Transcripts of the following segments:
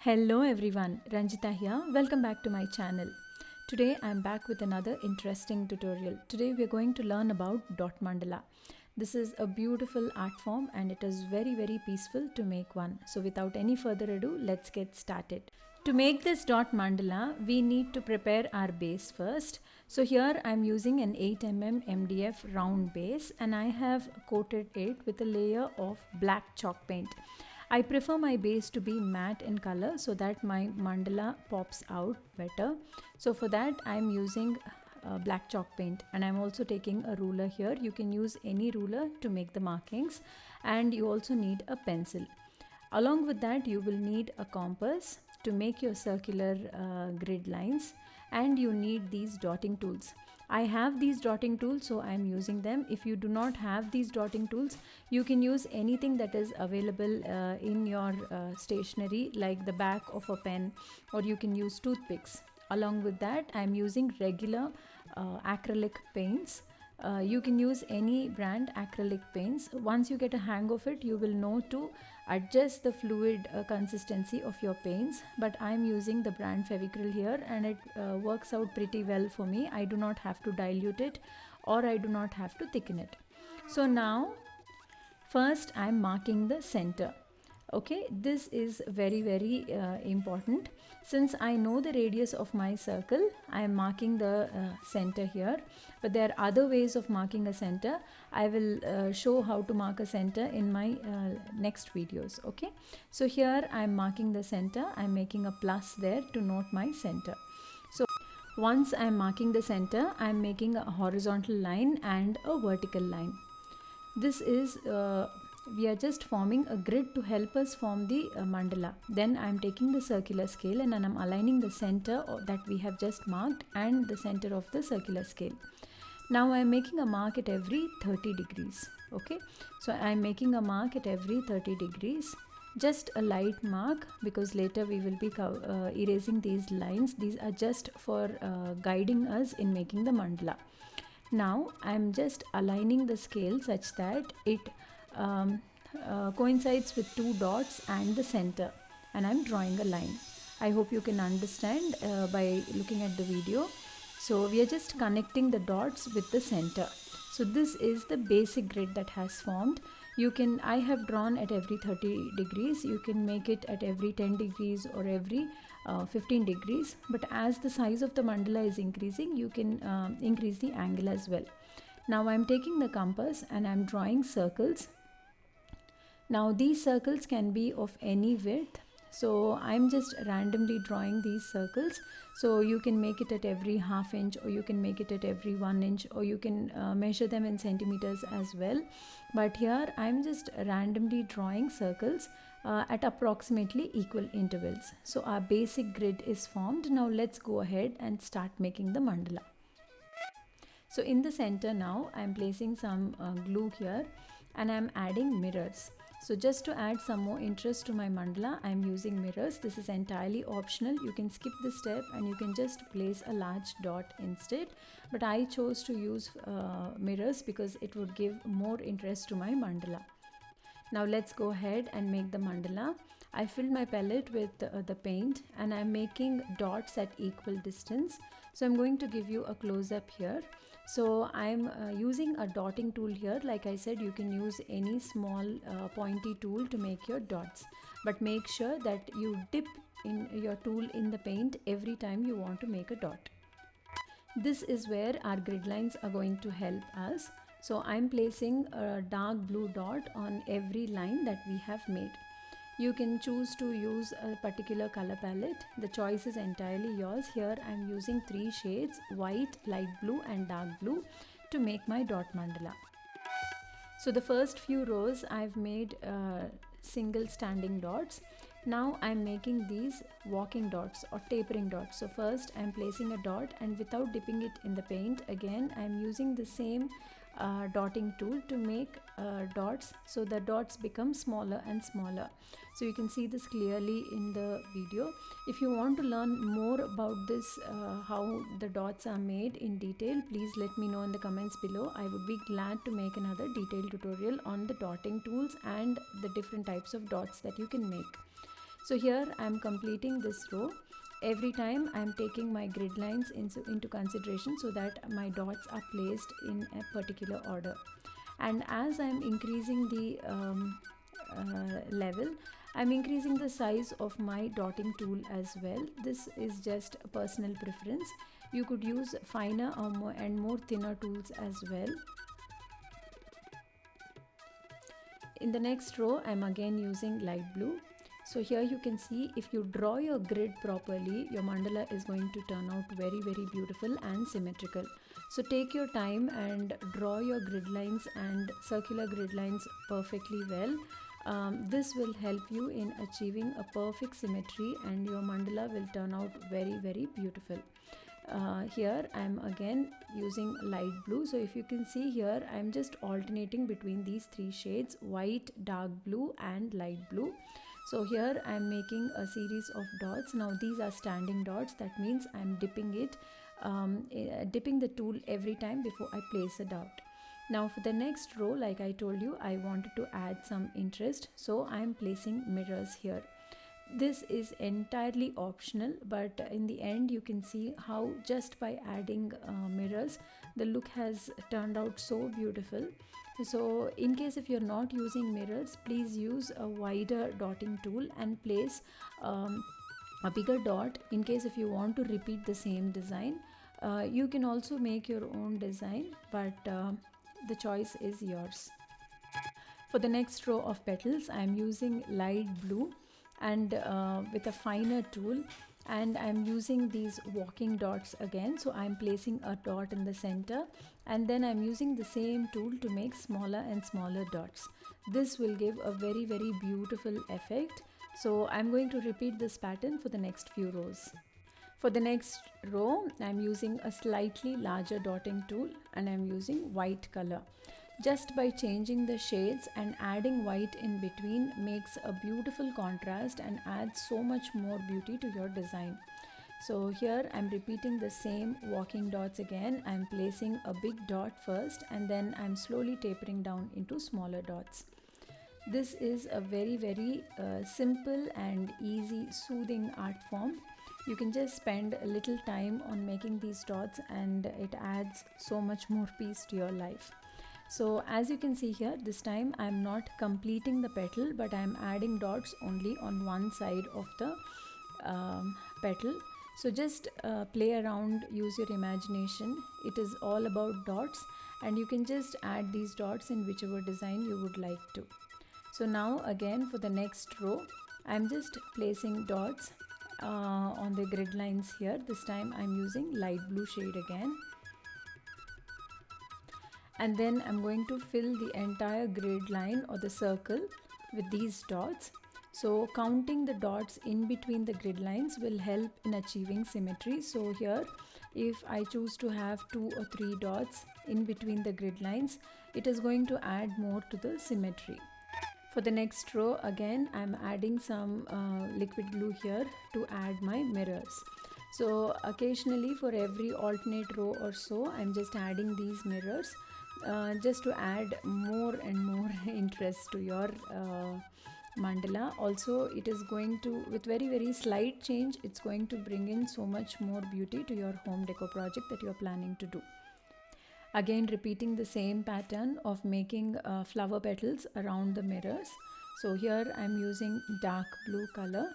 Hello everyone, Ranjitha here. Welcome back to my channel. Today I am back with another interesting tutorial. Today we are going to learn about dot mandala. This is a beautiful art form and it is very peaceful to make one. So without any further ado, let's get started. To make this dot mandala, we need to prepare our base first. So here I am using an 8mm MDF round base and I have coated it with a layer of black chalk paint. I prefer my base to be matte in color so that my mandala pops out better. So for that I am using black chalk paint, and I'm also taking a ruler here. You can use any ruler to make the markings, and you also need a pencil. Along with that you will need a compass to make your circular grid lines, and you need these dotting tools. I have these dotting tools, so I am using them. If you do not have these dotting tools, you can use anything that is available in your stationery, like the back of a pen, or you can use toothpicks. Along with that, I am using regular acrylic paints. You can use any brand acrylic paints. Once you get a hang of it, you will know to adjust the fluid consistency of your paints. But I am using the brand Fevicryl here, and it works out pretty well for me. I do not have to dilute it, or I do not have to thicken it. So now first I am marking the center. Okay, this is very important. Since I know the radius of my circle, I am marking the center here, but there are other ways of marking a center. I will show how to mark a center in my next videos. Okay, so here I am marking the center. I am making a plus there to note my center. So once I am marking the center, I am making a horizontal line and a vertical line. This is we are just forming a grid to help us form the mandala. Then I am taking the circular scale and I am aligning the center that we have just marked and the center of the circular scale. Now I am making a mark at every 30 degrees. Okay, so I am making a mark at every 30 degrees. Just a light mark, because later we will be erasing these lines. These are just for guiding us in making the mandala. Now I am just aligning the scale such that it coincides with two dots and the center, and I'm drawing a line. I hope you can understand by looking at the video. So we are just connecting the dots with the center. So this is the basic grid that has formed. I have drawn at every 30 degrees. You can make it at every 10 degrees or every 15 degrees, but as the size of the mandala is increasing, you can increase the angle as well. Now I'm taking the compass and I'm drawing circles. Now these circles can be of any width, so I'm just randomly drawing these circles. So you can make it at every ½ inch, or you can make it at every 1 inch, or you can measure them in centimeters as well. But here I'm just randomly drawing circles at approximately equal intervals. So our basic grid is formed. Now let's go ahead and start making the mandala. So in the center now I am placing some glue here, and I am adding mirrors. So just to add some more interest to my mandala, I am using mirrors. This is entirely optional. You can skip this step and you can just place a large dot instead. But I chose to use mirrors because it would give more interest to my mandala. Now let's go ahead and make the mandala. I filled my palette with the paint, and I'm making dots at equal distance. So I'm going to give you a close-up here. So I'm using a dotting tool here. Like I said, you can use any small pointy tool to make your dots, but make sure that you dip in your tool in the paint every time you want to make a dot. This is where our grid lines are going to help us. So I'm placing a dark blue dot on every line that we have made. You can choose to use a particular color palette. The choice is entirely yours. Here I am using 3 shades: white, light blue and dark blue, to make my dot mandala. So the first few rows I've made single standing dots. Now I'm making these walking dots or tapering dots. So first I'm placing a dot, and without dipping it in the paint, again I'm using the same dotting tool to make dots, so the dots become smaller and smaller. So you can see this clearly in the video. If you want to learn more about this, how the dots are made in detail, please let me know in the comments below. I would be glad to make another detailed tutorial on the dotting tools and the different types of dots that you can make. So here I am completing this row. Every time I am taking my grid lines into consideration so that my dots are placed in a particular order. And as I am increasing the level, I'm increasing the size of my dotting tool as well. This is just a personal preference. You could use finer and more thinner tools as well. In the next row, I'm again using light blue. So here you can see, if you draw your grid properly, your mandala is going to turn out very, very beautiful and symmetrical. So take your time and draw your grid lines and circular grid lines perfectly well. This will help you in achieving a perfect symmetry, and your mandala will turn out very, very beautiful. Here I am again using light blue. So if you can see here, I am just alternating between these three shades: white, dark blue and light blue. So here I am making a series of dots. Now these are standing dots. That means I am dipping the tool every time before I place a dot. Now for the next row, like I told you, I wanted to add some interest, so I am placing mirrors here. This is entirely optional, but in the end you can see how just by adding mirrors, the look has turned out so beautiful. So in case if you're not using mirrors, please use a wider dotting tool and place a bigger dot. In case if you want to repeat the same design, you can also make your own design, but the choice is yours. For the next row of petals, I am using light blue and with a finer tool, and I'm using these walking dots again. So I'm placing a dot in the center, and then I'm using the same tool to make smaller and smaller dots. This will give a very, very beautiful effect. So I'm going to repeat this pattern for the next few rows. For the next row, I'm using a slightly larger dotting tool, and I'm using white color. Just by changing the shades and adding white in between makes a beautiful contrast and adds so much more beauty to your design. So here I'm repeating the same walking dots again. I'm placing a big dot first, and then I'm slowly tapering down into smaller dots. This is a very, very simple and easy, soothing art form. You can just spend a little time on making these dots, and it adds so much more peace to your life. So as you can see here, this time I'm not completing the petal, but I'm adding dots only on one side of the petal. So just play around, use your imagination. It is all about dots, and you can just add these dots in whichever design you would like to. So now again for the next row, I'm just placing dots on the grid lines here. This time I'm using light blue shade again. And then I'm going to fill the entire grid line or the circle with these dots. So counting the dots in between the grid lines will help in achieving symmetry. So here, if I choose to have 2 or 3 dots in between the grid lines, it is going to add more to the symmetry. For the next row, again I'm adding some liquid glue here to add my mirrors. So occasionally for every alternate row or so, I'm just adding these mirrors just to add more and more interest to your mandala. Also, it is going to, with very, very slight change, it's going to bring in so much more beauty to your home decor project that you're planning to do. Again, repeating the same pattern of making flower petals around the mirrors. So here I'm using dark blue color.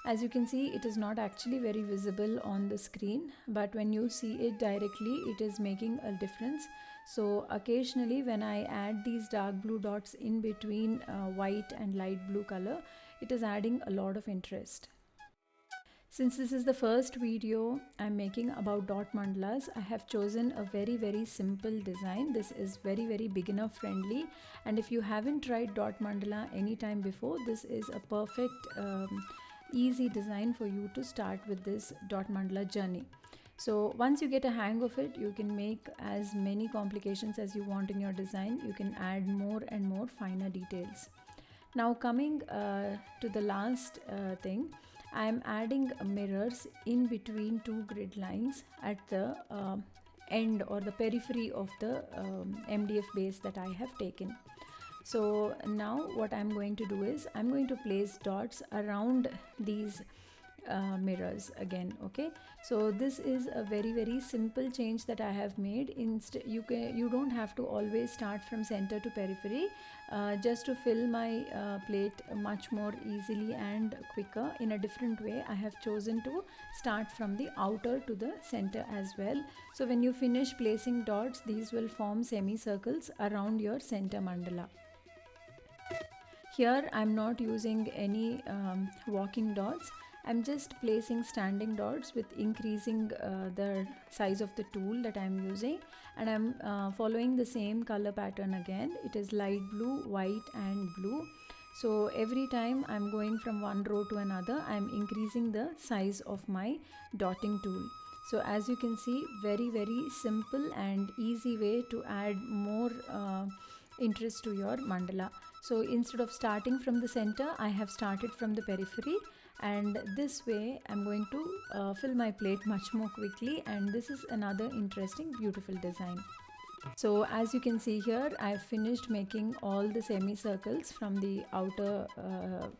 As you can see, it is not actually very visible on the screen, but when you see it directly, it is making a difference. So occasionally when I add these dark blue dots in between white and light blue color, it is adding a lot of interest. Since this is the first video I'm making about dot mandalas, I have chosen a very, very simple design. This is very, very beginner friendly, and if you haven't tried dot mandala anytime before, this is a perfect easy design for you to start with this dot mandala journey. So once you get a hang of it, you can make as many complications as you want in your design. You can add more and more finer details. Now coming to the last thing, I am adding mirrors in between 2 grid lines at the end or the periphery of the MDF base that I have taken. So now what I'm going to do is I'm going to place dots around these mirrors again. Okay, so this is a very simple change that I have made. You don't have to always start from center to periphery. Just to fill my plate much more easily and quicker in a different way, I have chosen to start from the outer to the center as well. So when you finish placing dots, these will form semicircles around your center mandala. Here I'm not using any walking dots. I'm just placing standing dots with increasing the size of the tool that I'm using, and I'm following the same color pattern again. It is light blue, white and blue. So every time I'm going from one row to another, I'm increasing the size of my dotting tool. So as you can see, very simple and easy way to add more interest to your mandala. So instead of starting from the center, I have started from the periphery, and this way I'm going to fill my plate much more quickly, and this is another interesting beautiful design. So as you can see here, I've finished making all the semicircles from the outer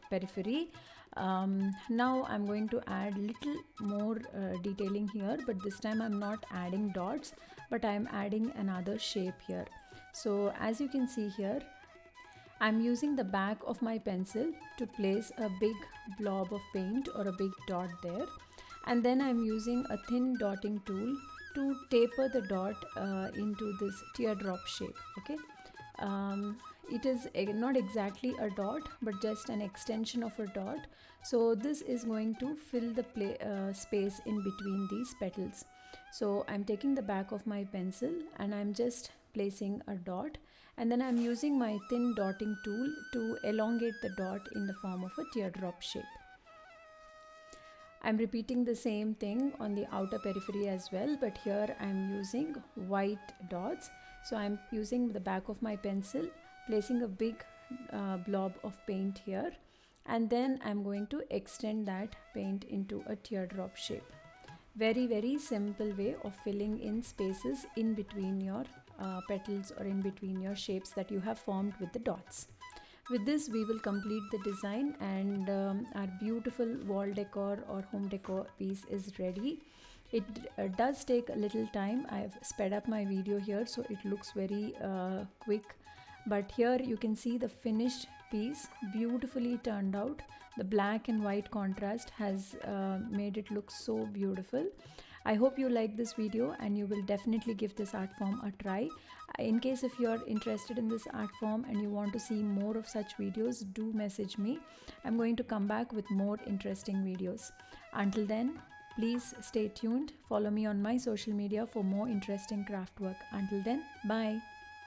periphery. Now I'm going to add little more detailing here, but this time I'm not adding dots, but I'm adding another shape here. So as you can see here, I'm using the back of my pencil to place a big blob of paint or a big dot there, and then I'm using a thin dotting tool to taper the dot into this teardrop shape. Okay, it is not exactly a dot but just an extension of a dot. So this is going to fill the space in between these petals. So I'm taking the back of my pencil and I'm just placing a dot, and then I'm using my thin dotting tool to elongate the dot in the form of a teardrop shape. I'm repeating the same thing on the outer periphery as well, but here I'm using white dots. So I'm using the back of my pencil, placing a big blob of paint here, and then I'm going to extend that paint into a teardrop shape. Very simple way of filling in spaces in between your petals or in between your shapes that you have formed with the dots. With this we will complete the design, and our beautiful wall decor or home decor piece is ready. It does take a little time. I've sped up my video here so it looks very quick, but here you can see the finished piece beautifully turned out. The black and white contrast has made it look so beautiful. I hope you like this video and you will definitely give this art form a try. In case if you are interested in this art form and you want to see more of such videos, do message me. I'm going to come back with more interesting videos. Until then, please stay tuned. Follow me on my social media for more interesting craft work. Until then, bye.